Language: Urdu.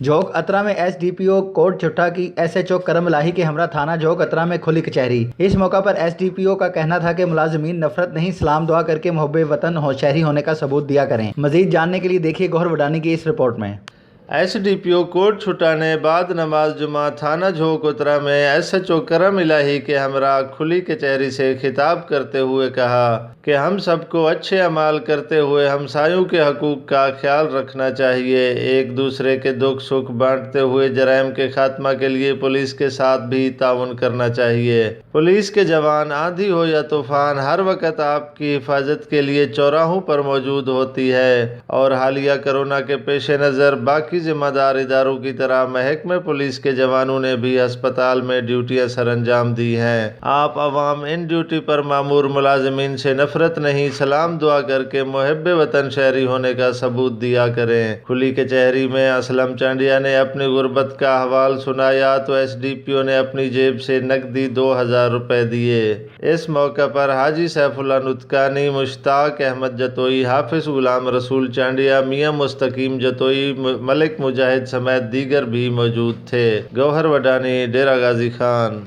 جھوک اترا میں ایس ڈی پی او کوٹ چھٹا کی ایس ایچ او کرم الہی کے ہمراہ تھانہ جھوک اترا میں کھلی کچہری۔ اس موقع پر ایس ڈی پی او کا کہنا تھا کہ ملازمین نفرت نہیں سلام دعا کر کے محب وطن شہری ہونے کا ثبوت دیا کریں۔ مزید جاننے کے لیے دیکھیے گوہر وڈانی کی اس رپورٹ میں۔ ایس ڈی پی او کوٹ چھٹا نے بعد نماز جمعہ تھانہ جھوک اترا میں ایس ایچ او کرم الہی کے ہمراہ کھلی کچہری سے خطاب کرتے ہوئے کہا کہ ہم سب کو اچھے اعمال کرتے ہوئے ہمسایوں کے حقوق کا خیال رکھنا چاہیے، ایک دوسرے کے دکھ سکھ بانٹتے ہوئے جرائم کے خاتمہ کے لیے پولیس کے ساتھ بھی تعاون کرنا چاہیے۔ پولیس کے جوان آندھی ہو یا طوفان ہر وقت آپ کی حفاظت کے لیے چوراہوں پر موجود ہوتی ہے، اور حالیہ کورونا کے پیش نظر باقی ذمہ دار اداروں کی طرح محکمہ پولیس کے جوانوں نے بھی اسپتال میں ڈیوٹیاں سر انجام دی ہیں۔ آپ عوام ان ڈیوٹی پر مامور ملازمین سے نفرت نہیں سلام دعا کر کے محب وطن شہری ہونے کا ثبوت دیا کریں۔ کھلی کچہری میں اسلم چانڈیا نے اپنی غربت کا احوال سنایا تو ایس ڈی پی او نے اپنی جیب سے نقدی 2000 روپے دیے۔ اس موقع پر حاجی سیف اللہ نطقانی، مشتاق احمد جتوئی، حافظ غلام رسول چانڈیا، میاں مستقیم جتوئی، ملک مجاہد سمیت دیگر بھی موجود تھے۔ گوہر وڈانی، ڈیرہ غازی خان۔